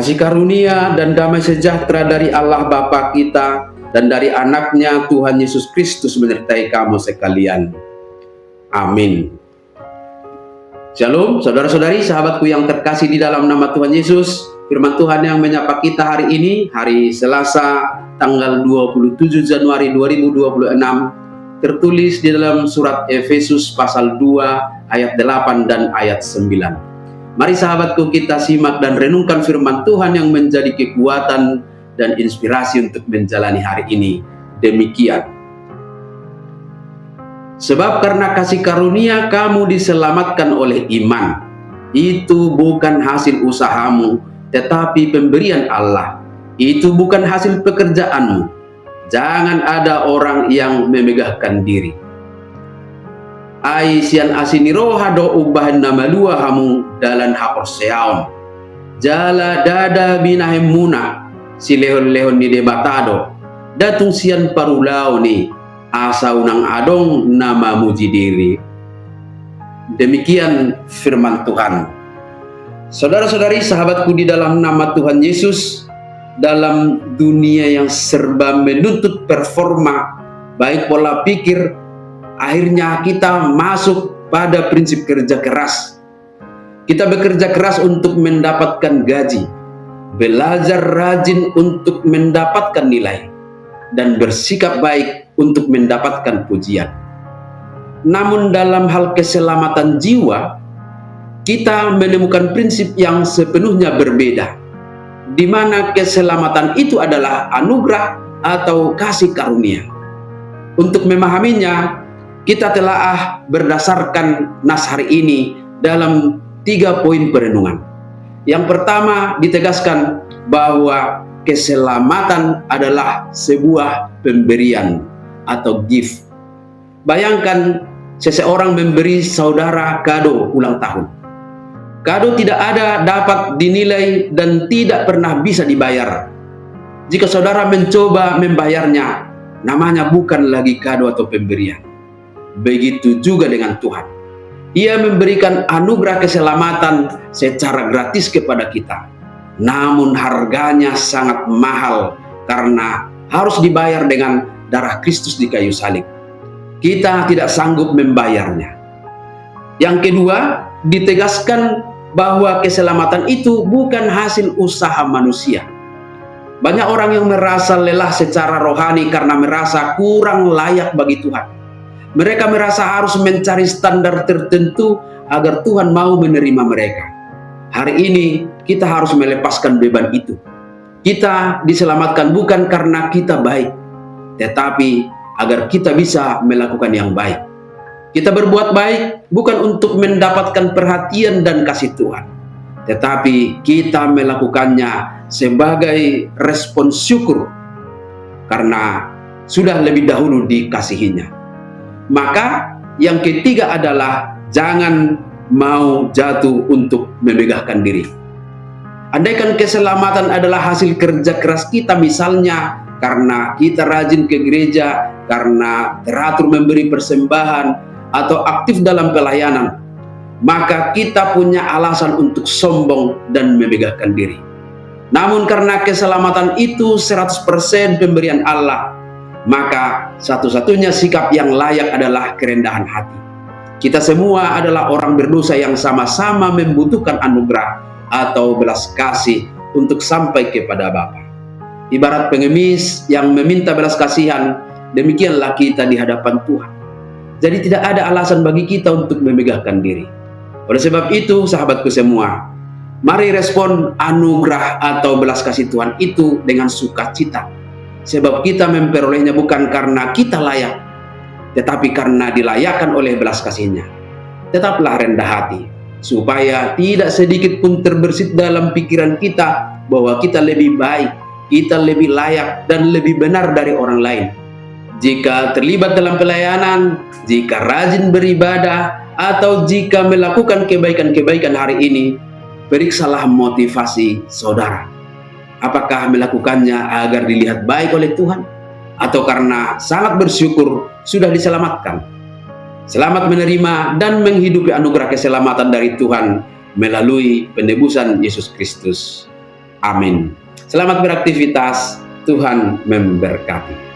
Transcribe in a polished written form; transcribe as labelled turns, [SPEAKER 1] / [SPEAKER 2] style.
[SPEAKER 1] Kasih karunia dan damai sejahtera dari Allah Bapa kita dan dari anaknya Tuhan Yesus Kristus menyertai kamu sekalian. Amin. Shalom saudara-saudari, sahabatku yang terkasih di dalam nama Tuhan Yesus. Firman Tuhan yang menyapa kita hari ini, hari Selasa tanggal 27 Januari 2026, tertulis di dalam surat Efesus pasal 2 ayat 8 dan ayat 9. Mari sahabatku, kita simak dan renungkan firman Tuhan yang menjadi kekuatan dan inspirasi untuk menjalani hari ini. Demikian. Sebab karena kasih karunia kamu diselamatkan oleh iman. Itu bukan hasil usahamu, tetapi pemberian Allah. Itu bukan hasil pekerjaanmu. Jangan ada orang yang memegahkan diri. Ai sian asini roha do ubahan nama lua hamu dalan hapor seaon. Jala dada binahem muna si lehon-lehon ni debatado. Datung sian parulau ni asa unang adong nama muji diri. Demikian firman Tuhan. Saudara-saudari, sahabatku di dalam nama Tuhan Yesus, dalam dunia yang serba menuntut performa, baik pola pikir, akhirnya kita masuk pada prinsip kerja keras. Kita bekerja keras untuk mendapatkan gaji, belajar rajin untuk mendapatkan nilai, dan bersikap baik untuk mendapatkan pujian. Namun dalam hal keselamatan jiwa, kita menemukan prinsip yang sepenuhnya berbeda, di mana keselamatan itu adalah anugerah atau kasih karunia. Untuk memahaminya, kita telah berdasarkan nas hari ini dalam 3 poin perenungan. Yang pertama, ditegaskan bahwa keselamatan adalah sebuah pemberian atau gift. Bayangkan seseorang memberi saudara kado ulang tahun. Kado tidak ada dapat dinilai dan tidak pernah bisa dibayar. Jika saudara mencoba membayarnya, namanya bukan lagi kado atau pemberian. Begitu juga dengan Tuhan. Ia memberikan anugerah keselamatan secara gratis kepada kita. Namun harganya sangat mahal karena harus dibayar dengan darah Kristus di kayu salib. Kita tidak sanggup membayarnya. Yang kedua, ditegaskan bahwa keselamatan itu bukan hasil usaha manusia. Banyak orang yang merasa lelah secara rohani karena merasa kurang layak bagi Tuhan. Mereka merasa harus mencari standar tertentu agar Tuhan mau menerima mereka. Hari ini kita harus melepaskan beban itu. Kita diselamatkan bukan karena kita baik, tetapi agar kita bisa melakukan yang baik. Kita berbuat baik bukan untuk mendapatkan perhatian dan kasih Tuhan, tetapi kita melakukannya sebagai respon syukur karena sudah lebih dahulu dikasihinya. Maka yang ketiga adalah jangan mau jatuh untuk memegahkan diri. Andaikan keselamatan adalah hasil kerja keras kita, misalnya karena kita rajin ke gereja, karena teratur memberi persembahan, atau aktif dalam pelayanan, maka kita punya alasan untuk sombong dan memegahkan diri. Namun karena keselamatan itu 100% pemberian Allah, maka satu-satunya sikap yang layak adalah kerendahan hati. Kita semua adalah orang berdosa yang sama-sama membutuhkan anugerah atau belas kasih untuk sampai kepada Bapa. Ibarat pengemis yang meminta belas kasihan, demikianlah kita di hadapan Tuhan. Jadi tidak ada alasan bagi kita untuk memegahkan diri. Oleh sebab itu, sahabatku semua, mari respon anugerah atau belas kasih Tuhan itu dengan sukacita. Sebab kita memperolehnya bukan karena kita layak, tetapi karena dilayakkan oleh belas kasih-Nya. Tetaplah rendah hati, supaya tidak sedikit pun terbersit dalam pikiran kita bahwa kita lebih baik, kita lebih layak dan lebih benar dari orang lain. Jika terlibat dalam pelayanan, jika rajin beribadah, atau jika melakukan kebaikan-kebaikan hari ini, periksalah motivasi saudara. Apakah melakukannya agar dilihat baik oleh Tuhan, atau karena sangat bersyukur sudah diselamatkan? Selamat menerima dan menghidupi anugerah keselamatan dari Tuhan melalui penebusan Yesus Kristus. Amin. Selamat beraktivitas, Tuhan memberkati.